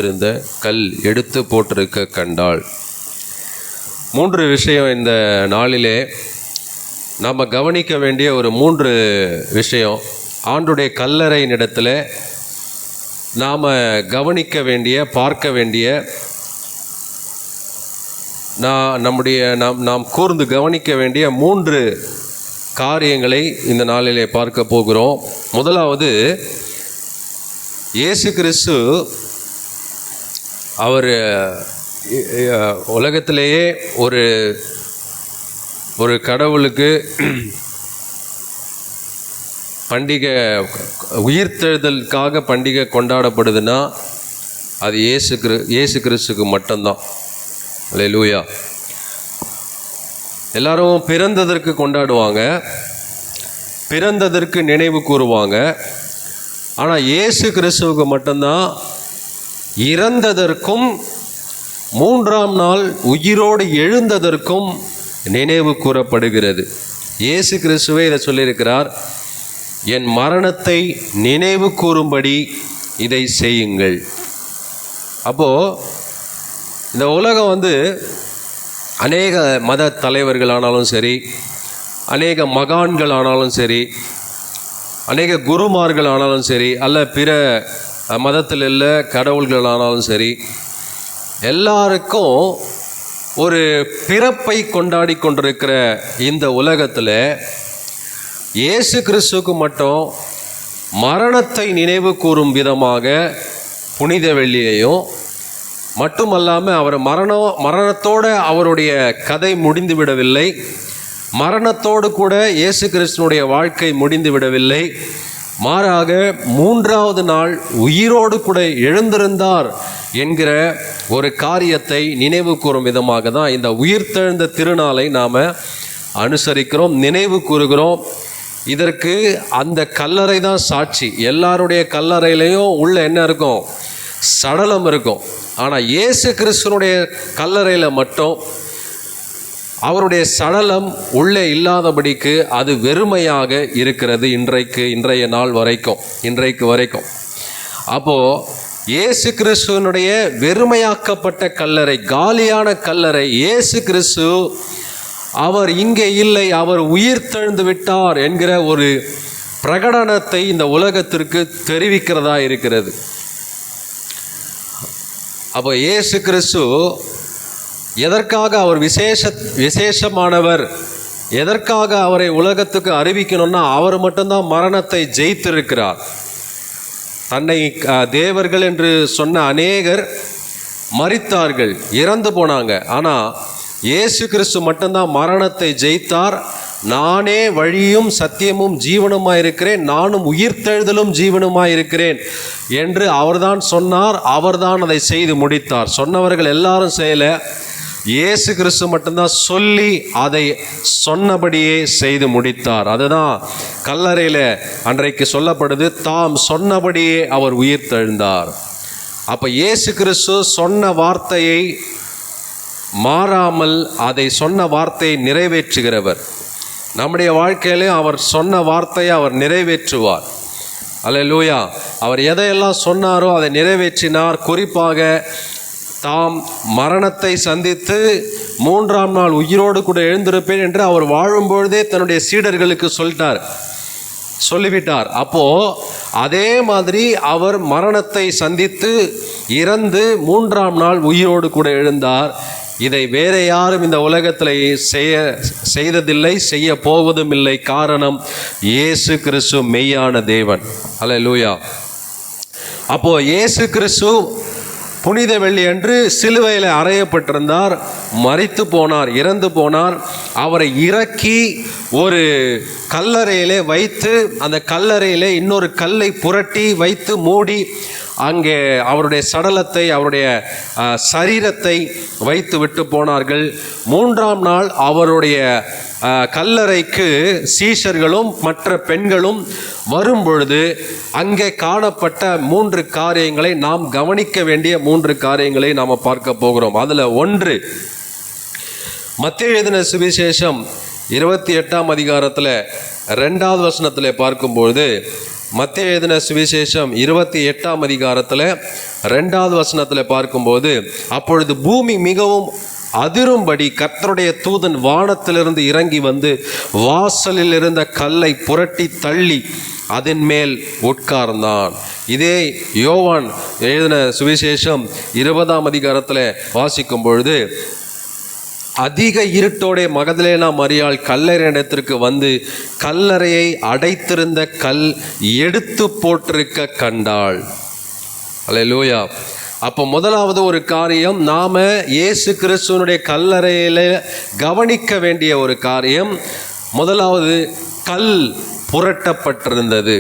இருந்த கல் எடுத்து போட்டிருக்க கண்டாள். 3 விஷயம் இந்த நாளிலே நாம் கவனிக்க வேண்டிய ஒரு 3 விஷயம். ஆண்டுடைய கல்லறையினிடத்தில் நாம் கவனிக்க வேண்டிய, பார்க்க வேண்டிய, நாம் கூர்ந்து கவனிக்க வேண்டிய 3 காரியங்களை இந்த நாளிலே பார்க்க போகிறோம். முதலாவது, இயேசு கிறிஸ்து அவர் உலகத்திலேயே ஒரு கடவுளுக்கு பண்டிகை, உயிர்த்தெழுதலுக்காக பண்டிகை கொண்டாடப்படுதுன்னா அது இயேசு கிறிஸ்துக்கு மட்டும்தான். அல்லேலூயா. எல்லாரும் பிறந்ததற்கு கொண்டாடுவாங்க, பிறந்ததற்கு நினைவு கூறுவாங்க. ஆனால் இயேசு கிறிஸ்துவுக்கு மட்டும்தான் இறந்ததற்கும் 3ஆம் நாள் உயிரோடு எழுந்ததற்கும் நினைவு கூறப்படுகிறது. இயேசு கிறிஸ்துவே இதை சொல்லியிருக்கிறார், என் மரணத்தை நினைவு கூறும்படி இதை செய்யுங்கள். அப்போது இந்த உலகம் அநேக மத தலைவர்களானாலும் சரி, அநேக மகான்கள் ஆனாலும் சரி, அநேக குருமார்கள் ஆனாலும் சரி, அல்ல பிற மதத்தில் உள்ள கடவுள்கள் ஆனாலும் சரி, எல்லாருக்கும் ஒரு பிறப்பை கொண்டாடி கொண்டிருக்கிற இந்த உலகத்தில் இயேசு கிறிஸ்துவுக்கு மட்டும் மரணத்தை நினைவு கூறும் விதமாக புனித வெள்ளியையும், மட்டுமல்லாமல் அவர் மரணத்தோடு அவருடைய கதை முடிந்து விடவில்லை, மரணத்தோடு கூட இயேசு கிறிஸ்துனுடைய வாழ்க்கை முடிந்து விடவில்லை, மாறாக 3ஆவது நாள் உயிரோடு கூட எழுந்திருந்தார் என்கிற ஒரு காரியத்தை நினைவு கூறும் விதமாக தான் இந்த உயிர்த்தெழுந்த திருநாளை நாம் அனுசரிக்கிறோம், நினைவு கூறுகிறோம். இதற்கு அந்த கல்லறை தான் சாட்சி. எல்லாருடைய கல்லறையிலையும் உள்ள என்ன இருக்கும்? சடலம் இருக்கும். ஆனால் இயேசு கிறிஸ்துனுடைய கல்லறையில் மட்டும் அவருடைய சடலம் உள்ளே இல்லாதபடிக்கு அது வெறுமையாக இருக்கிறது இன்றைய நாள் வரைக்கும், இன்றைக்கு வரைக்கும். அப்போது இயேசு கிறிஸ்துவனுடைய வெறுமையாக்கப்பட்ட கல்லறை, காலியான கல்லறை, இயேசு கிறிஸ்து அவர் இங்கே இல்லை, அவர் உயிர்த்தெழுந்து விட்டார் என்கிற ஒரு பிரகடனத்தை இந்த உலகத்திற்கு தெரிவிக்கிறதா இருக்கிறது. அப்போ இயேசு கிறிஸ்து எதற்காக அவர் விசேஷமானவர், எதற்காக அவரை உலகத்துக்கு அறிவிக்கணும்னா அவர் மட்டும்தான் மரணத்தை ஜெயித்திருக்கிறார். தன்னை தேவர்கள் என்று சொன்ன அநேகர் மரித்தார்கள், இறந்து போனாங்க. ஆனால் இயேசு கிறிஸ்து மட்டும்தான் மரணத்தை ஜெயித்தார். நானே வழியும் சத்தியமும் ஜீவனுமாய் இருக்கிறேன், நானும் உயிர்த்தெழுதலும் ஜீவனுமாய் இருக்கிறேன் என்று அவர்தான் சொன்னார். அவர்தான் அதை செய்து முடித்தார். சொன்னவர்கள் எல்லாரும் செய்யலை, இயேசு கிறிஸ்து மட்டும்தான் சொல்லி அதை சொன்னபடியே செய்து முடித்தார். அதுதான் கல்லறையில் அன்றைக்கு சொல்லப்படுது, தாம் சொன்னபடியே அவர் உயிர்த்தெழுந்தார். அப்போ இயேசு கிறிஸ்து சொன்ன வார்த்தையை மாறாமல் அதை சொன்ன வார்த்தையை நிறைவேற்றுகிறவர். நம்முடைய வாழ்க்கையிலே அவர் சொன்ன வார்த்தையை அவர் நிறைவேற்றுவார். அல்லேலூயா. அவர் எதையெல்லாம் சொன்னாரோ அதை நிறைவேற்றினார். குறிப்பாக தாம் மரணத்தை சந்தித்து 3ஆம் நாள் உயிரோடு கூட எழுந்திருப்பேன் என்று அவர் வாழும்பொழுதே தன்னுடைய சீடர்களுக்கு சொல்லிவிட்டார். அப்போது அதே மாதிரி அவர் மரணத்தை சந்தித்து இறந்து 3ஆம் நாள் உயிரோடு கூட எழுந்தார். இதை வேற யாரும் இந்த உலகத்தில் செய்ததில்லை, செய்ய போவதும் இல்லை. காரணம், இயேசு கிறிஸ்து மெய்யான தேவன். அல்லேலூயா. அப்போது இயேசு கிறிஸ்து புனித வெள்ளி அன்று சிலுவையில் அறையப்பட்டிருந்தார், மரித்து போனார், இறந்து போனார். அவரை இறக்கி ஒரு கல்லறையிலே வைத்து, அந்த கல்லறையிலே இன்னொரு கல்லை புரட்டி வைத்து மூடி அங்கே அவருடைய சடலத்தை, அவருடைய சரீரத்தை வைத்து விட்டு போனார்கள். 3ஆம் நாள் அவருடைய கல்லறைக்கு சீஷர்களும் மற்ற பெண்களும் வரும்பொழுது அங்கே காணப்பட்ட 3 காரியங்களை, நாம் கவனிக்க வேண்டிய 3 காரியங்களை நாம் பார்க்க போகிறோம். அதில் ஒன்று, மத்தேயு எழுதின சுவிசேஷம் 28ஆம் அதிகாரத்தில் 2வது வசனத்தில் பார்க்கும்பொழுது, மத்தேயு எழுதின சுவிசேஷம் 28ஆம் அதிகாரத்தில் 2வது வசனத்தில் பார்க்கும்போது, அப்பொழுது பூமி மிகவும் அதிரும்படி கர்த்தருடைய தூதன் வானத்திலிருந்து இறங்கி வந்து வாசலில் இருந்த கல்லை புரட்டி தள்ளி அதன் மேல் உட்கார்ந்தான். இதே யோவான் எழுதின சுவிசேஷம் 20ஆம் அதிகாரத்தில் வாசிக்கும் பொழுது, அதிக இருட்டோட மகதலேனா மரியாள் கல்லறை இடத்திற்கு வந்து கல்லறையை அடைத்திருந்த கல் எடுத்து போட்டிருக்க கண்டாள். அல்லேலூயா. அப்போ முதலாவது ஒரு காரியம், நாம இயேசு கிறிஸ்துவனுடைய கல்லறையில் கவனிக்க வேண்டிய ஒரு காரியம், முதலாவது கல் புரட்டப்பட்டிருந்தது.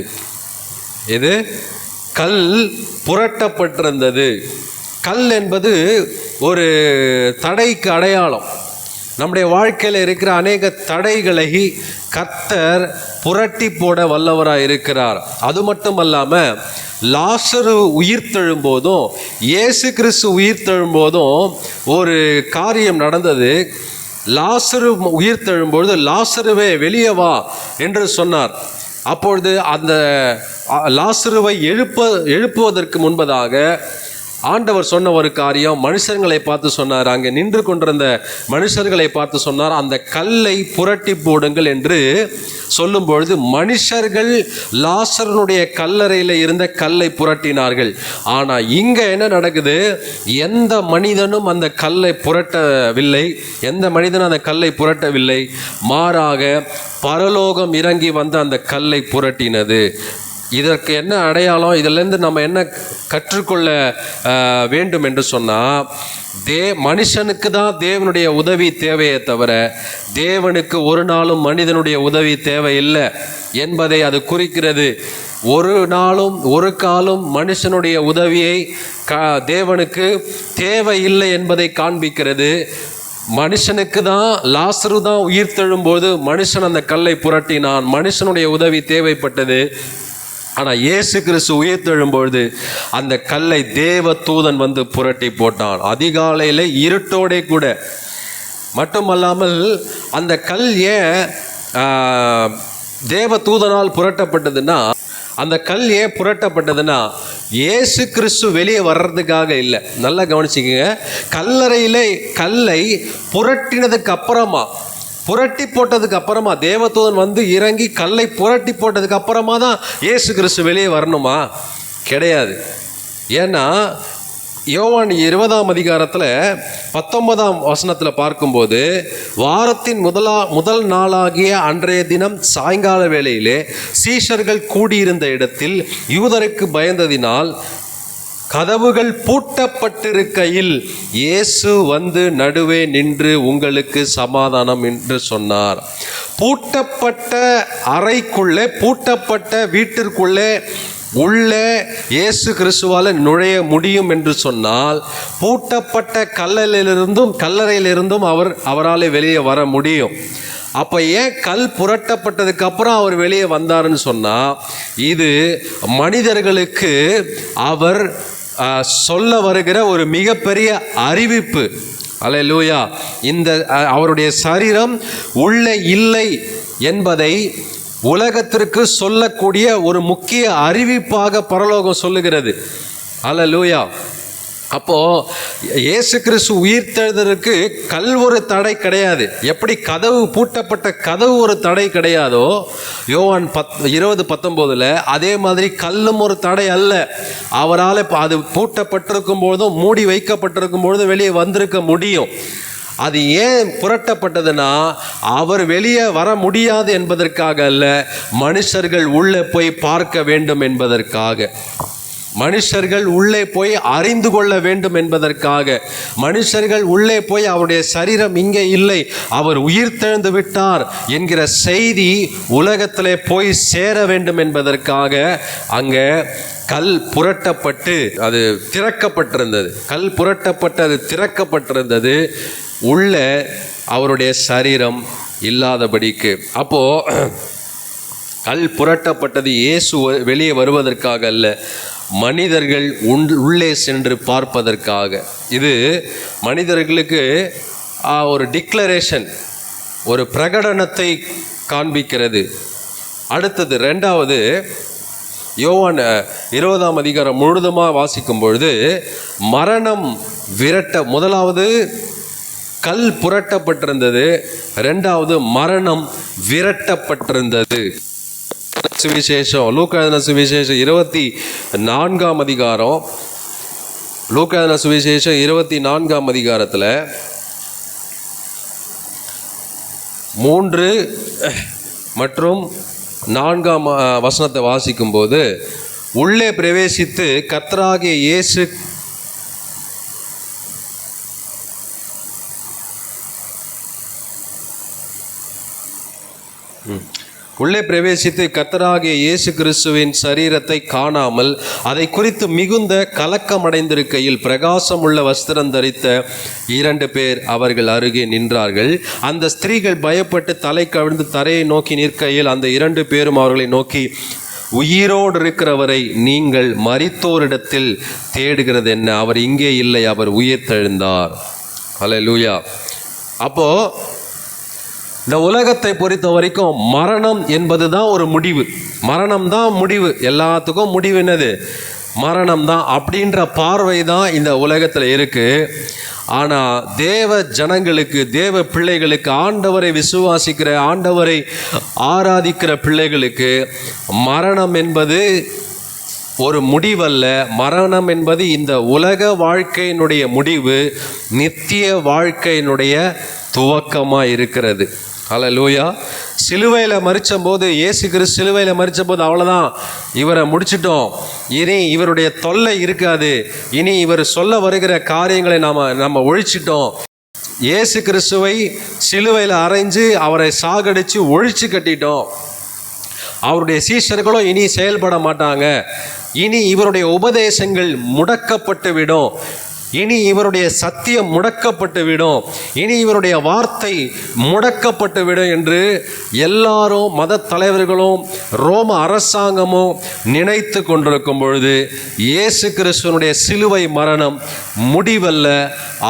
இது கல் புரட்டப்பட்டிருந்தது. கல் என்பது ஒரு தடைக்கு அடையாளம். நம்முடைய வாழ்க்கையில் இருக்கிற அநேக தடைகளை கர்த்தர் புரட்டி போட வல்லவராக இருக்கிறார். அது மட்டும் அல்லாமல் லாசரு உயிர்த்தெழும்போதும் இயேசு கிறிஸ்து உயிர்த்தெழும்போதும் ஒரு காரியம் நடந்தது. லாசரு உயிர்த்தெழும்பொழுது லாசருவே வெளியே வா என்று சொன்னார். அப்பொழுது அந்த லாசருவை எழுப்புவதற்கு முன்பதாக ஆண்டவர் சொன்ன ஒரு காரியம், மனுஷர்களை பார்த்து சொன்னார். அங்கே நின்று கொண்டிருந்த மனுஷர்களை பார்த்து சொன்னார், அந்த கல்லை புரட்டி போடுங்கள் என்று சொல்லும் பொழுது மனுஷர்கள் லாசருடைய கல்லறையில் இருந்த கல்லை புரட்டினார்கள். ஆனால் இங்கே என்ன நடக்குது? எந்த மனிதனும் அந்த கல்லை புரட்டவில்லை. எந்த மனிதனும் அந்த கல்லை புரட்டவில்லை. மாறாக பரலோகம் இறங்கி வந்து அந்த கல்லை புரட்டினது. இதற்கு என்ன அடையாளம்? இதிலிருந்து நம்ம என்ன கற்றுக்கொள்ள வேண்டும் என்று சொன்னால், மனுஷனுக்கு தான் தேவனுடைய உதவி தேவையே தவிர தேவனுக்கு ஒரு நாளும் மனிதனுடைய உதவி தேவையில்லை என்பதை அது குறிக்கிறது. ஒரு நாளும் ஒரு காலம் மனுஷனுடைய உதவியை தேவனுக்கு தேவையில்லை என்பதை காண்பிக்கிறது. மனுஷனுக்கு தான், லாசரு தான் உயிர்த்தெழும்போது மனுஷன் அந்த கல்லை புரட்டினான், மனுஷனுடைய உதவி தேவைப்பட்டது. ஆனால் இயேசு கிறிஸ்து உயிர்த்தெழும்பொழுது அந்த கல்லை தேவ தூதன் வந்து புரட்டி போட்டான். அதிகாலையில் இருட்டோடே கூட. மட்டுமல்லாமல் அந்த கல் ஏன் தேவ தூதனால் புரட்டப்பட்டதுன்னா, அந்த கல் ஏன் புரட்டப்பட்டதுன்னா இயேசு கிறிஸ்து வெளியே வர்றதுக்காக இல்லை. நல்லா கவனிச்சுக்கங்க. கல்லறையில் கல்லை புரட்டினதுக்கு அப்புறமா, புரட்டி போட்டதுக்கு அப்புறமா, தேவதூதன் வந்து இறங்கி கல்லை புரட்டி போட்டதுக்கு அப்புறமா தான் இயேசு கிறிஸ்து வெளியே வரணுமா? கிடையாது. ஏன்னா யோவான் 20ஆம் அதிகாரத்தில் 19ஆம் வசனத்தில் பார்க்கும்போது, வாரத்தின் முதல் நாளாகிய அன்றைய தினம் சாயங்கால வேளையிலே சீஷர்கள் கூடியிருந்த இடத்தில் யூதருக்கு பயந்ததினால் கதவுகள் பூட்டப்பட்டிருக்கையில் இயேசு வந்து நடுவே நின்று உங்களுக்கு சமாதானம் என்று சொன்னார். பூட்டப்பட்ட அறைக்குள்ளே, பூட்டப்பட்ட வீட்டிற்குள்ளே உள்ளே இயேசு கிறிஸ்துவால் நுழைய முடியும் என்று சொன்னால், பூட்டப்பட்ட கல்லறையிலிருந்தும் அவரால் வெளியே வர முடியும். அப்போ ஏன் கல் புரட்டப்பட்டதுக்கு அப்புறம் அவர் வெளியே வந்தாருன்னு சொன்னால், இது மனிதர்களுக்கு அவர் சொல்ல வருகிற ஒரு மிகப்பெரிய அறிவிப்பு. அல்லேலூயா. இந்த அவருடைய சரீரம் உள்ளே இல்லை என்பதை உலகத்திற்கு சொல்லக்கூடிய ஒரு முக்கிய அறிவிப்பாக பரலோகம் சொல்லுகிறது. அல்லேலூயா. அப்போது இயேசு கிறிஸ்து உயிர்த்தெழுதற்கு கல் ஒரு தடை கிடையாது. எப்படி கதவு, பூட்டப்பட்ட கதவு ஒரு தடை கிடையாதோ யோவான் 20:19, அதே மாதிரி கல்லும் ஒரு தடை அல்ல. அவரால் அது பூட்டப்பட்டிருக்கும் பொழுதும் மூடி வைக்கப்பட்டிருக்கும் பொழுதும் வெளியே வந்திருக்க முடியும். அது ஏன் புரட்டப்பட்டதுன்னா, அவர் வெளியே வர முடியாது என்பதற்காக அல்ல, மனுஷர்கள் உள்ளே போய் பார்க்க வேண்டும் என்பதற்காக, மனுஷர்கள் உள்ளே போய் அறிந்து கொள்ள வேண்டும் என்பதற்காக, மனுஷர்கள் உள்ளே போய் அவருடைய சரீரம் இங்கே இல்லை, அவர் உயிர்த்தெழுந்து விட்டார் என்கிற செய்தி உலகத்திலே போய் சேர வேண்டும் என்பதற்காக அங்கே கல் புரட்டப்பட்டு அது திறக்கப்பட்டிருந்தது. கல் புரட்டப்பட்டு அது திறக்கப்பட்டிருந்தது, உள்ள அவருடைய சரீரம் இல்லாதபடிக்கு. அப்போது கல் புரட்டப்பட்டது இயேசு வெளியே வருவதற்காக அல்ல, மனிதர்கள் உள்ளே சென்று பார்ப்பதற்காக. இது மனிதர்களுக்கு ஒரு டிக்ளரேஷன், ஒரு பிரகடனத்தை காண்பிக்கிறது. அடுத்தது, ரெண்டாவது, யோவான் 20ஆம் அதிகாரம் முழுதுமாக வாசிக்கும் பொழுது மரணம் முதலாவது கல் புரட்டப்பட்டிருந்தது, இரண்டாவது மரணம் விரட்டப்பட்டிருந்தது. சுவிசேஷம் லூக்கா எழுதின சுவிசேஷம் 24ஆம் அதிகாரம், லூக்கா எழுதின சுவிசேஷம் 24ஆம் அதிகாரத்தில் 3 மற்றும் 4ஆம் வசனத்தை வாசிக்கும்போது, உள்ளே பிரவேசித்து கர்த்தராகிய இயேசு கர்த்தராகிய இயேசு கிறிஸ்துவின் சரீரத்தை காணாமல் அதை குறித்து மிகுந்த கலக்கமடைந்திருக்கையில் பிரகாசம் உள்ள வஸ்திரம் தரித்த 2 பேர் அவர்கள் அருகே நின்றார்கள். அந்த ஸ்திரீகள் பயப்பட்டு தலை கவிழ்ந்து தரையை நோக்கி நிற்கையில் அந்த 2 பேரும் அவர்களை நோக்கி, உயிரோடு இருக்கிறவரை நீங்கள் மரித்தோரிடத்தில் தேடுகிறது என்ன? அவர் இங்கே இல்லை, அவர் உயிர் தெழுந்தார். அல்லேலூயா. அப்போ இந்த உலகத்தை பொறுத்த வரைக்கும் மரணம் என்பது தான் ஒரு முடிவு. மரணம் தான் முடிவு, எல்லாத்துக்கும் முடிவு என்னது? மரணம் தான். அப்படின்ற பார்வை தான் இந்த உலகத்தில் இருக்குது. ஆனால் தேவ ஜனங்களுக்கு, தேவ பிள்ளைகளுக்கு, ஆண்டவரை விசுவாசிக்கிற, ஆண்டவரை ஆராதிக்கிற பிள்ளைகளுக்கு மரணம் என்பது ஒரு முடிவல்ல. மரணம் என்பது இந்த உலக வாழ்க்கையினுடைய முடிவு, நித்திய வாழ்க்கையினுடைய துவக்கமாக இருக்கிறது. அல்லேலூயா. சிலுவையில் மரிச்சபோது, இயேசு கிறிஸ்து சிலுவையில் மரிச்சபோது அவ்வளோதான், இவரை முடிச்சிட்டோம், இனி இவருடைய தொல்லை இருக்காது, இனி இவர் சொல்ல வருகிற காரியங்களை நம்ம ஒழிச்சிட்டோம். இயேசு கிறிஸ்துவை சிலுவையில் அறைஞ்சு அவரை சாகடித்து ஒழிச்சு கட்டிட்டோம். அவருடைய சீஷர்களும் இனி செயல்பட மாட்டாங்க. இனி இவருடைய உபதேசங்கள் முடக்கப்பட்டு விடும். இனி இவருடைய சத்தியம் முடக்கப்பட்டு விடும். இனி இவருடைய வார்த்தை முடக்கப்பட்டு விடும் என்று எல்லாரும், மத தலைவர்களும் ரோம அரசாங்கமும் நினைத்து கொண்டிருக்கும் பொழுது இயேசு கிறிஸ்துவனுடைய சிலுவை மரணம் முடிவல்ல,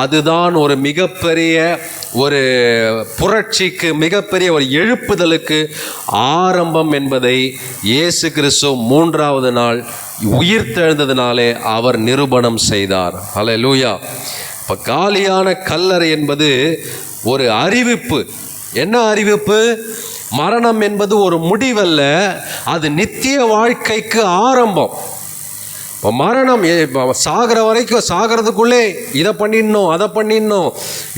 அதுதான் ஒரு மிகப்பெரிய ஒரு புரட்சிக்கு, மிகப்பெரிய ஒரு எழுப்புதலுக்கு ஆரம்பம் என்பதை இயேசு கிறிஸ்து 3ஆவது நாள் உயிர்த்தெழுந்ததினாலே அவர் நிரூபணம் செய்தார். அல்லேலூயா. இப்போ காலியான கல்லறை என்பது ஒரு அறிவிப்பு. என்ன அறிவிப்பு? மரணம் என்பது ஒரு முடிவல்ல, அது நித்திய வாழ்க்கைக்கு ஆரம்பம். இப்போ மரணம் சாகிற வரைக்கும், சாகிறதுக்குள்ளே இதை பண்ணிடணும், அதை பண்ணிடணும்,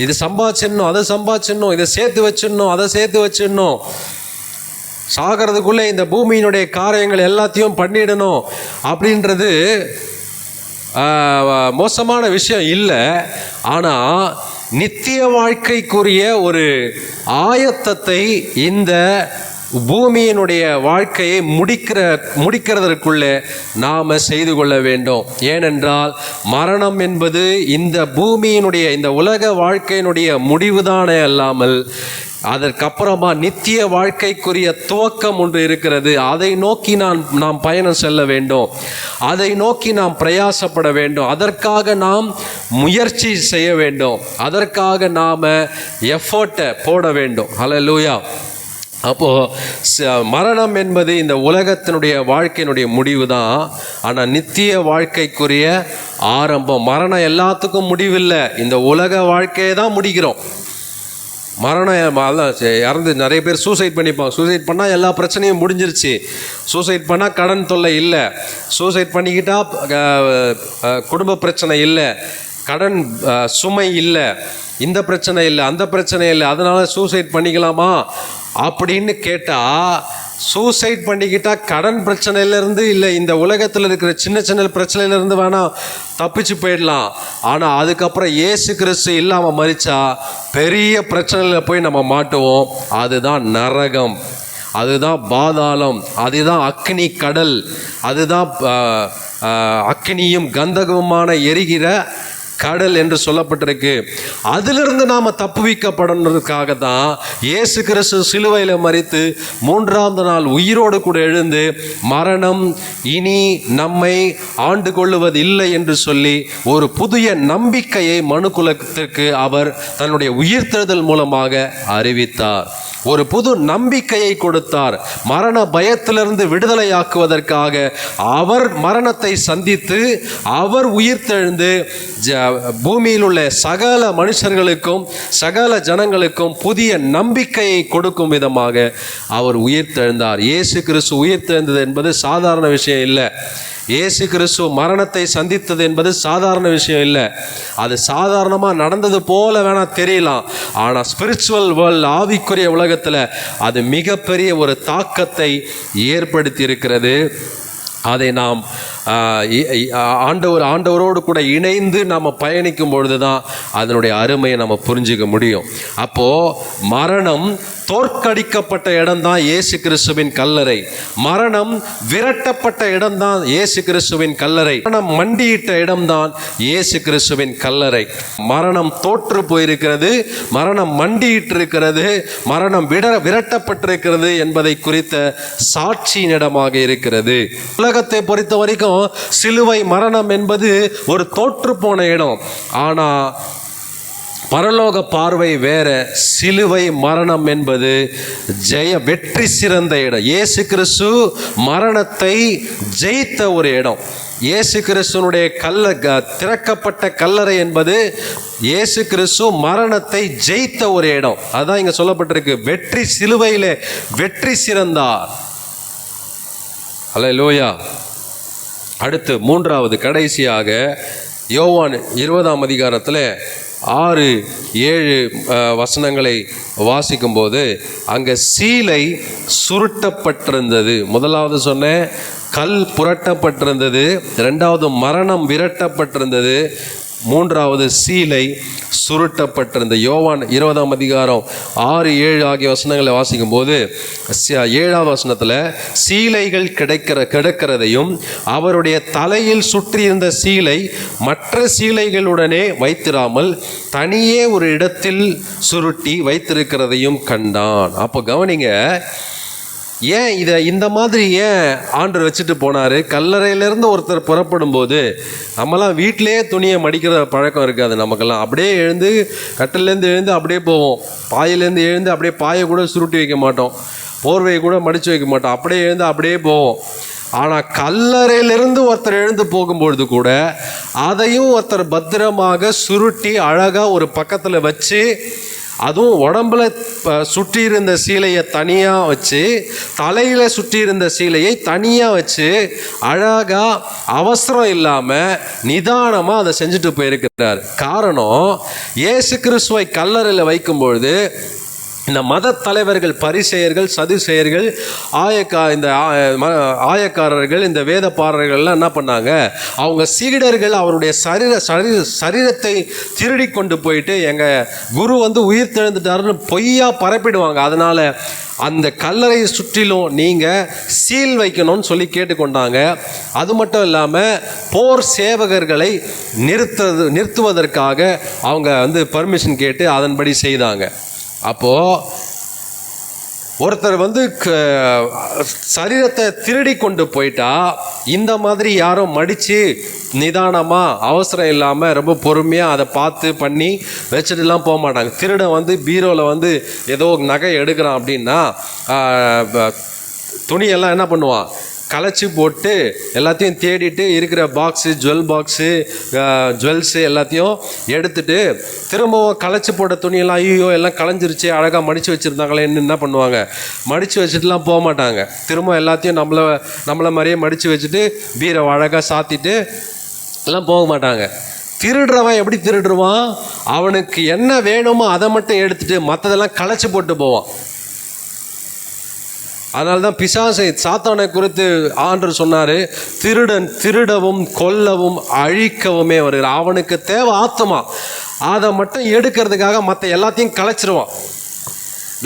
இது சம்பாதிச்சிடணும், அதை சம்பாதிச்சிடணும், இதை சேர்த்து வச்சிடணும், அதை சேர்த்து வச்சிடணும், சாகிறதுக்குள்ளே இந்த பூமியினுடைய காரியங்கள் எல்லாத்தையும் பண்ணிடணும் அப்படின்றது மோசமான விஷயம் இல்லை. ஆனால் நித்திய வாழ்க்கைக்குரிய ஒரு ஆயத்தத்தை இந்த பூமியினுடைய வாழ்க்கையை முடிக்கிறதற்குள்ளே நாம் செய்து கொள்ள வேண்டும். ஏனென்றால் மரணம் என்பது இந்த பூமியினுடைய, இந்த உலக வாழ்க்கையினுடைய முடிவுதானே அல்லாமல் அதற்கப்புறமா நித்திய வாழ்க்கைக்குரிய துவக்கம் ஒன்று இருக்கிறது. அதை நோக்கி நாம் பயணம் செல்ல வேண்டும், அதை நோக்கி நாம் பிரயாசப்பட வேண்டும், அதற்காக நாம் முயற்சி செய்ய வேண்டும், அதற்காக நாம் எஃபர்ட்டை போட வேண்டும். அல்லேலூயா. அப்போது மரணம் என்பது இந்த உலகத்தினுடைய வாழ்க்கையினுடைய முடிவு தான், ஆனால் நித்திய வாழ்க்கைக்குரிய ஆரம்பம். மரணம் எல்லாத்துக்கும் முடிவில்லை, இந்த உலக வாழ்க்கையை தான் முடிக்கிறோம். மரணம் இறந்து நிறைய பேர் சூசைட் பண்ணிப்பாங்க. சூசைட் பண்ணால் எல்லா பிரச்சனையும் முடிஞ்சிருச்சு. சூசைட் பண்ணால் கடன் தொல்லை இல்லை, சூசைட் பண்ணிக்கிட்டால் குடும்ப பிரச்சனை இல்லை, கடன் சுமை இல்லை, இந்த பிரச்சனை இல்லை, அந்த பிரச்சனை இல்லை, அதனால் சூசைட் பண்ணிக்கலாமா அப்படின்னு கேட்டால், சூசைட் பண்ணிக்கிட்டால் கடன் பிரச்சனையிலேருந்து இல்லை, இந்த உலகத்தில் இருக்கிற சின்ன சின்ன பிரச்சனையிலேருந்து வேணால் தப்பிச்சு போயிடலாம். ஆனால் அதுக்கப்புறம் இயேசு கிறிஸ்து இல்லாமல் மரித்தா பெரிய பிரச்சனையில் போய் நம்ம மாட்டுவோம். அதுதான் நரகம், அதுதான் பாதாளம், அதுதான் அக்னி கடல், அதுதான் அக்னியும் கந்தகமுமான எரிகிற கடல் என்று சொல்லப்பட்டிருக்கு. அதிலிருந்து நாம் தப்புவிக்கப்படணுன்றதுக்காக தான் இயேசு கிறிஸ்து சிலுவையில் மரித்து 3ஆவது நாள் உயிரோடு கூட எழுந்து மரணம் இனி நம்மை ஆண்டு கொள்ளுவது இல்லை என்று சொல்லி ஒரு புதிய நம்பிக்கையை மனுக்குலத்திற்கு அவர் தன்னுடைய உயிர்த்தெழுதல் மூலமாக அறிவித்தார். ஒரு புது நம்பிக்கையை கொடுத்தார். மரண பயத்திலிருந்து விடுதலையாக்குவதற்காக அவர் மரணத்தை சந்தித்து அவர் உயிர்த்தெழுந்து பூமியில் உள்ள சகல மனுஷர்களுக்கும் சகல ஜனங்களுக்கும் புதிய நம்பிக்கையை கொடுக்கும் விதமாக அவர் உயிர்த்தெழுந்தார். இயேசு கிறிஸ்து உயிர்த்தெழுந்தது என்பது சாதாரண விஷயம் இல்லை. இயேசு கிறிஸ்து மரணத்தை சந்தித்தது என்பது சாதாரண விஷயம் இல்லை. அது சாதாரணமாக நடந்தது போல வேணா தெரியலாம். ஆனால் ஸ்பிரிச்சுவல் வேர்ல்ட், ஆவிக்குரிய உலகத்தில் அது மிகப்பெரிய ஒரு தாக்கத்தை ஏற்படுத்தி இருக்கிறது. அதை நாம் ஆண்டவரோடு கூட இணைந்து நாம் பயணிக்கும் பொழுது தான் அதனுடைய அருமையை நம்ம புரிஞ்சுக்க முடியும். அப்போது மரணம் தோற்கடிக்கப்பட்ட இடம்தான் இயேசு கிறிஸ்துவின் கல்லறை. மரணம் விரட்டப்பட்ட இடம்தான் இயேசு கிறிஸ்துவின் கல்லறை. மரணம் மண்டியிட்ட இடம்தான் இயேசு கிறிஸ்துவின் கல்லறை. மரணம் தோற்று போயிருக்கிறது, மரணம் மண்டியிட்டு இருக்கிறது, மரணம் விரட்டப்பட்டிருக்கிறது என்பதை குறித்த சாட்சியின் இடமாக இருக்கிறது. உலகத்தை பொறுத்த வரைக்கும் சிலுவை மரணம் என்பது ஒரு தோற்று போன இடம். ஆனால் பரலோக பார்வை வேற. சிலுவை மரணம் என்பது வெற்றி சிறந்த இடம். இயேசு கிறிஸ்து மரணத்தை ஜெயித்த ஒரு இடம். இயேசு கிறிஸ்துனுடைய திறக்கப்பட்ட கல்லறை என்பது இயேசு கிறிஸ்து மரணத்தை ஜெயித்த ஒரு இடம். அதான் இங்க சொல்லப்பட்டிருக்கு, வெற்றி சிலுவையிலே வெற்றி சிறந்தார். அல்லேலூயா. அடுத்து மூன்றாவது கடைசியாக யோவான் 20ஆம் அதிகாரத்தில் 6-7 வசனங்களை வாசிக்கும்போது அங்கே சீலை சுருட்டப்பட்டிருந்தது. முதலாவது சொன்ன கல் புரட்டப்பட்டிருந்தது, இரண்டாவது மரணம் விரட்டப்பட்டிருந்தது, மூன்றாவது சீலை சுருட்டப்பட்டிருந்தது. யோவான் 20ஆம் அதிகாரம் 6-7 ஆகிய வசனங்களை வாசிக்கும் போது 7ஆவது வசனத்தில் சீலைகள் கிடக்கிறதையும் அவருடைய தலையில் சுற்றியிருந்த சீலை மற்ற சீலைகளுடனே வைத்திராமல் தனியே ஒரு இடத்தில் சுருட்டி வைத்திருக்கிறதையும் கண்டான். அப்போ கவனிங்க, ஏன் இதை இந்த மாதிரி ஏன் ஆண்டவர் வச்சுட்டு போனார்? கல்லறையிலேருந்து ஒருத்தர் புறப்படும் போது நம்மலாம் வீட்டிலே துணியை மடிக்கிற பழக்கம் இருக்காது நமக்கெல்லாம். அப்படியே எழுந்து கட்டிலேருந்து எழுந்து அப்படியே போவோம். பாயிலேருந்து எழுந்து அப்படியே பாயை கூட சுருட்டி வைக்க மாட்டோம், போர்வையை கூட மடித்து வைக்க மாட்டோம், அப்படியே எழுந்து அப்படியே போவோம். ஆனால் கல்லறையிலிருந்து ஒருத்தர் எழுந்து போகும்பொழுது கூட அதையும் ஒருத்தர் பத்திரமாக சுருட்டி அழகாக ஒரு பக்கத்தில் வச்சு, அதுவும் உடம்புல சுற்றி இருந்த சீலையை தனியாக வச்சு, தலையில் சுற்றி இருந்த சீலையை தனியாக வச்சு அழகாக அவசரம் இல்லாமல் நிதானமாக அதை செஞ்சுட்டு போயிருக்கிறார். காரணம், இயேசு கிறிஸ்துவை கல்லறையில் வைக்கும்பொழுது இந்த மத தலைவர்கள், பரிசேயர்கள், சதுசேயர்கள், இந்த ஆயக்காரர்கள், இந்த வேதப்பாரர்கள்லாம் என்ன பண்ணாங்க, அவங்க சீடர்கள் அவருடைய சரீரத்தை திருடி கொண்டு போயிட்டு எங்கள் குரு உயிர் தெழுந்துட்டாருன்னு பொய்யா பரப்பிடுவாங்க. அதனால் அந்த கல்லறை சுற்றிலும் நீங்கள் சீல் வைக்கணும்னு சொல்லி கேட்டுக்கொண்டாங்க. அது மட்டும் இல்லாமல் போர் சேவகர்களை நிறுத்துவதற்காக அவங்க பர்மிஷன் கேட்டு அதன்படி செய்தாங்க. அப்போது ஒருத்தர் சரீரத்தை திருடி கொண்டு போயிட்டா இந்த மாதிரி யாரும் மடித்து நிதானமாக அவசரம் இல்லாமல் ரொம்ப பொறுமையாக அதை பார்த்து பண்ணி வச்சுட்டுலாம் போக மாட்டாங்க. திருடன் பீரோவில் ஏதோ நகை எடுக்கிறான் அப்படின்னா துணியெல்லாம் என்ன பண்ணுவான், களைச்சி போட்டு எல்லாத்தையும் தேடிட்டு இருக்கிற பாக்ஸு, ஜுவல்ஸு எல்லாத்தையும் எடுத்துட்டு திரும்பவும் களைச்சி போட்ட துணியெல்லாம் ஐயோ எல்லாம் களைஞ்சிருச்சு, அழகாக மடித்து வச்சுருந்தாங்களேன்னு என்ன பண்ணுவாங்க, மடித்து வச்சுட்டுலாம் போக மாட்டாங்க. திரும்ப எல்லாத்தையும் நம்மளை மாதிரியே மடித்து வச்சுட்டு பீரை அழகாக சாத்திட்டு எல்லாம் போக மாட்டாங்க. திருடுறவன் எப்படி திருடுருவான், அவனுக்கு என்ன வேணுமோ அதை மட்டும் எடுத்துட்டு மற்றதெல்லாம் களைச்சி போட்டு போவான். அதனால தான் பிசாசை, சாத்தானை குறித்து ஆண்டவர் சொன்னார், திருடன் திருடவும் கொல்லவும் அழிக்கவுமே வருகிறார். அவனுக்கு தேவை ஆத்மா, அதை மட்டும் எடுக்கிறதுக்காக மற்ற எல்லாத்தையும் கலைச்சிருவான்.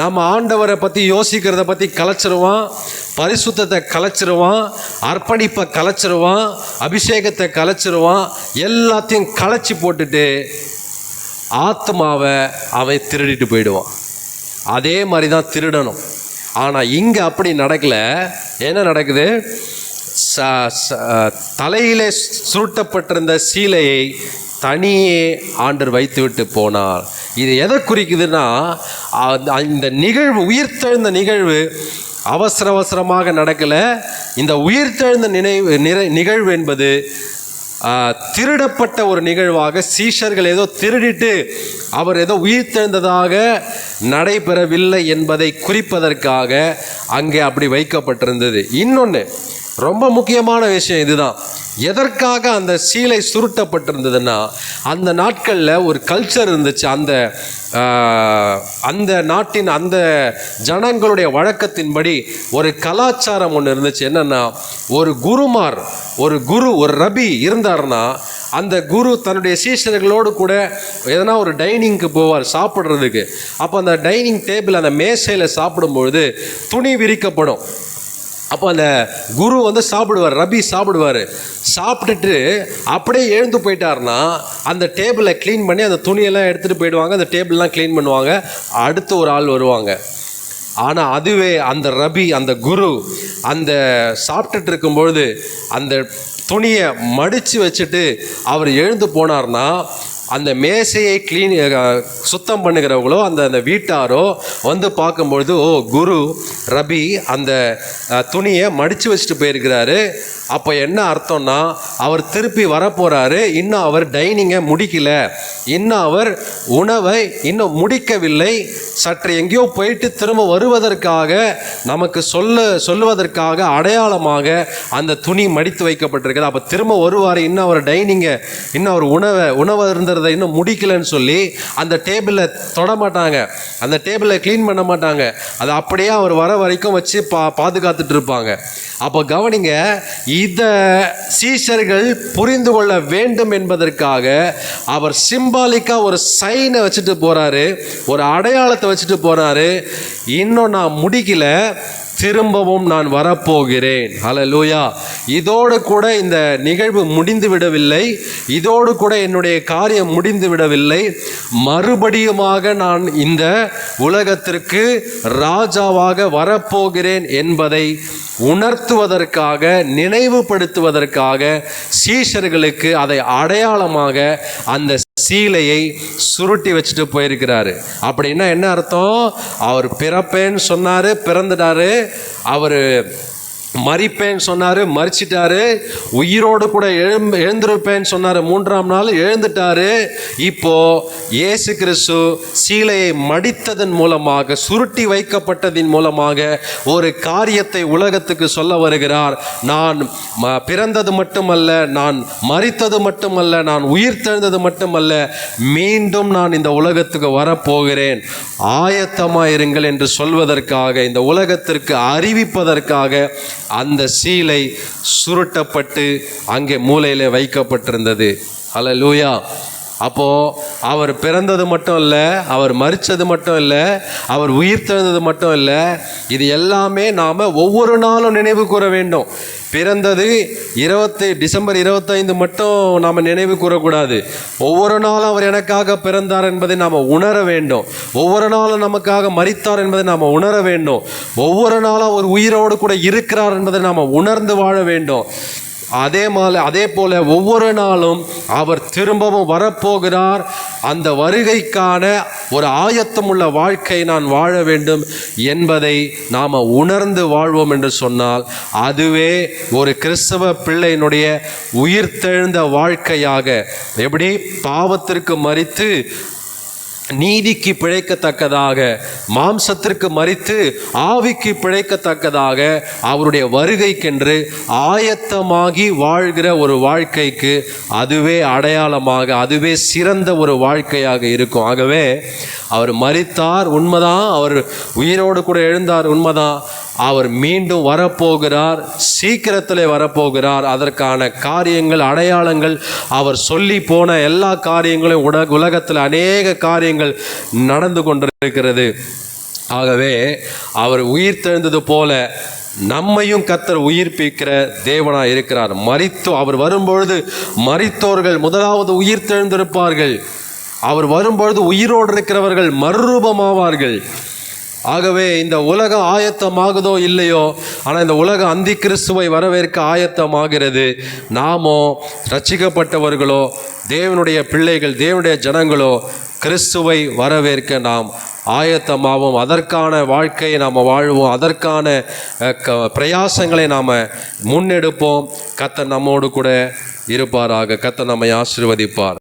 நம்ம ஆண்டவரை பற்றி யோசிக்கிறத பற்றி கலைச்சிருவான், பரிசுத்தத்தை கலைச்சிருவான், அர்ப்பணிப்பை கலைச்சிருவான், அபிஷேகத்தை கலைச்சிருவான். எல்லாத்தையும் கலைச்சி போட்டுட்டு ஆத்மாவை அவன் திருடிட்டு போயிடுவான். அதே மாதிரி தான் திருடணும். ஆனால் இங்கே அப்படி நடக்கலை. என்ன நடக்குது, தலையிலே சுருட்டப்பட்டிருந்த சீலையை தனியே ஆண்டவர் வைத்துவிட்டு போனார். இது எதை குறிக்குதுன்னா, இந்த நிகழ்வு, உயிர்த்தெழுந்த நிகழ்வு அவசரமாக நடக்கலை. இந்த உயிர்த்தெழுந்த நிகழ்வு என்பது திருடப்பட்ட ஒரு நிகழ்வாக, சீஷர்கள் ஏதோ திருடிட்டு அவர் ஏதோ உயிர்த்தெழுந்ததாக நடைபெறவில்லை என்பதை குறிப்பதற்காக அங்கே அப்படி வைக்கப்பட்டிருந்தது. இன்னொன்று ரொம்ப முக்கியமான விஷயம் இதுதான். எதற்காக அந்த சீலை சுருட்டப்பட்டிருந்ததுன்னா, அந்த நாட்களில் ஒரு கல்ச்சர் இருந்துச்சு. அந்த நாட்டின் அந்த ஜனங்களுடைய வழக்கத்தின்படி ஒரு கலாச்சாரம் ஒன்று இருந்துச்சு. என்னென்னா, ஒரு ரபி இருந்தார்னா, அந்த குரு தன்னுடைய சீஷர்களோடு கூட எதனா ஒரு டைனிங்க்கு போவார் சாப்பிட்றதுக்கு. அப்போ அந்த டைனிங் டேபிள், அந்த மேசையில் சாப்பிடும்பொழுது துணி விரிக்கப்படும். அப்போ அந்த குரு சாப்பிடுவார், ரபி சாப்பிடுவார். சாப்பிட்டுட்டு அப்படியே எழுந்து போயிட்டார்னா அந்த டேபிளை க்ளீன் பண்ணி அந்த துணியெல்லாம் எடுத்துகிட்டு போயிடுவாங்க. அந்த டேபிள்லாம் க்ளீன் பண்ணுவாங்க. அடுத்து ஒரு ஆள் வருவாங்க. ஆனால் அதுவே அந்த ரபி, அந்த குரு, அந்த சாப்பிட்டுட்டு இருக்கும்பொழுது அந்த துணியை மடித்து வச்சுட்டு அவர் எழுந்து போனார்னா, அந்த மேசையை சுத்தம் பண்ணுகிறவங்களோ அந்த வீட்டாரோ பார்க்கும்பொழுது, ஓ, குரு ரபி அந்த துணியை மடித்து வச்சுட்டு போயிருக்கிறாரு. அப்போ என்ன அர்த்தம்னா, அவர் திருப்பி வரப்போகிறாரு. இன்னும் அவர் டைனிங்கை முடிக்கல, இன்னும் அவர் உணவை இன்னும் முடிக்கவில்லை. சற்று எங்கேயோ போயிட்டு திரும்ப வருவதற்காக, நமக்கு சொல்லுவதற்காக அடையாளமாக அந்த துணி மடித்து வைக்கப்பட்டிருக்குது. அப்போ திரும்ப வருவார், இன்னும் அவர் டைனிங்கை, இன்னும் அவர் உணவை இருந்ததை இன்னும் முடிக்கலன்னு சொல்லி அந்த டேபிளை தொட மாட்டாங்க, அந்த டேபிளை க்ளீன் பண்ண மாட்டாங்க. அது அப்படியே அவர் வர வரைக்கும் வச்சு பாதுகாத்துட்டு இருப்பாங்க. அப்போ கவனிங்க, இதை சீஷர்கள் புரிந்து கொள்ள வேண்டும் என்பதற்காக அவர் சிம்பாலிக்காக ஒரு சைனை வச்சுட்டு போகிறாரு, ஒரு அடையாளத்தை வச்சுட்டு போகிறாரு. இன்னும் நான் முடிக்கல, திரும்பவும் நான் வரப்போகிறேன். ஹல்லேலூயா. இதோடு கூட இந்த நிகழ்வு முடிந்து விடவில்லை, இதோடு கூட என்னுடைய காரியம் முடிந்து விடவில்லை. மறுபடியுமாக நான் இந்த உலகத்திற்கு ராஜாவாக வரப்போகிறேன் என்பதை உணர்த்துவதற்காக, நினைவுபடுத்துவதற்காக சீஷர்களுக்கு அதை அடையாளமாக அந்த சீலையை சுருட்டி வச்சுட்டு போயிருக்கிறாரு. அப்படின்னா என்ன அர்த்தம்? அவர் பிறப்பேன்னு சொன்னார், பிறந்துட்டாரு. அவர் மரிப்பேன்னு சொன்னார், மரிச்சிட்டாரு. உயிரோடு கூட எழுந்திருப்பேன்னு சொன்னார், 3ஆம் நாள் எழுந்துட்டாரு. இப்போ இயேசு கிறிஸ்து சீலையை மடித்ததன் மூலமாக, சுருட்டி வைக்கப்பட்டதின் மூலமாக ஒரு காரியத்தை உலகத்துக்கு சொல்ல வருகிறார். நான் பிறந்தது மட்டுமல்ல, நான் மரித்தது மட்டுமல்ல, நான் உயிர்த்தெழுந்தது மட்டுமல்ல, மீண்டும் நான் இந்த உலகத்துக்கு வரப்போகிறேன், ஆயத்தமாயிருங்கள் என்று சொல்வதற்காக, இந்த உலகத்திற்கு அறிவிப்பதற்காக அந்த சீலை சுருட்டப்பட்டு அங்கே மூலையிலே வைக்கப்பட்டிருந்தது. ஹல்லேலூயா. அப்போது அவர் பிறந்தது மட்டும் இல்லை, அவர் மரித்தது மட்டும் இல்லை, அவர் உயிர்த்தெழுந்தது மட்டும் இல்லை, இது எல்லாமே நாம் ஒவ்வொரு நாளும் நினைவு கூற வேண்டும். பிறந்தது டிசம்பர் 25 மட்டும் நாம் நினைவு கூறக்கூடாது. ஒவ்வொரு நாளும் அவர் எனக்காக பிறந்தார் என்பதை நாம் உணர வேண்டும். ஒவ்வொரு நாளும் நமக்காக மரித்தார் என்பதை நாம் உணர வேண்டும். ஒவ்வொரு நாளும் அவர் உயிரோடு கூட இருக்கிறார் என்பதை நாம் உணர்ந்து வாழ வேண்டும். அதே போல ஒவ்வொரு நாளும் அவர் திரும்பவும் வரப்போகிறார். அந்த வருகைக்கான ஒரு ஆயத்தமுள்ள வாழ்க்கை நான் வாழ வேண்டும் என்பதை நாம் உணர்ந்து வாழ்வோம் என்று சொன்னால், அதுவே ஒரு கிறிஸ்தவ பிள்ளையினுடைய உயிர்த்தெழுந்த வாழ்க்கையாக, எப்படி பாவத்திற்கு மரித்து நீதிக்கு பிழைக்கத்தக்கதாக, மாம்சத்திற்கு மரித்து ஆவிக்கு பிழைக்கத்தக்கதாக, அவருடைய வருகைக்கென்று ஆயத்தமாகி வாழ்கிற ஒரு வாழ்க்கைக்கு அதுவே அடையாளமாக, அதுவே சிறந்த ஒரு வாழ்க்கையாக இருக்கும். ஆகவே அவர் மரித்தார் உண்மைதான், அவர் உயிரோடு கூட எழுந்தார் உண்மைதான், அவர் மீண்டும் வரப்போகிறார், சீக்கிரத்தில் வரப்போகிறார். அதற்கான காரியங்கள், அடையாளங்கள், அவர் சொல்லி போன எல்லா காரியங்களும் உலகத்தில் அநேக காரியங்கள் நடந்து கொண்டிருக்கிறது. ஆகவே அவர் உயிர்த்தெழுந்தது போல நம்மையும் கர்த்தர் உயிர்ப்பிக்கிற தேவனாக இருக்கிறார். அவர் வரும்பொழுது மரித்தோர்கள் முதலாவது உயிர்த்தெழுந்திருப்பார்கள். அவர் வரும்பொழுது உயிரோடு இருக்கிறவர்கள் மறுரூபமாவார்கள். ஆகவே இந்த உலகம் ஆயத்தமாகுதோ இல்லையோ, ஆனால் இந்த உலகம் அந்தி கிறிஸ்துவை வரவேற்க ஆயத்தமாகிறது. நாமோ ரட்சிக்கப்பட்டவர்களோ, தேவனுடைய பிள்ளைகள், தேவனுடைய ஜனங்களோ கிறிஸ்துவை வரவேற்க நாம் ஆயத்தமாவோம். அதற்கான வாழ்க்கையை நாம் வாழ்வோம். அதற்கான பிரயாசங்களை நாம் முன்னெடுப்போம். கர்த்தர் நம்மோடு கூட இருப்பாராக. கர்த்தர் நம்மை ஆசீர்வதிப்பார்.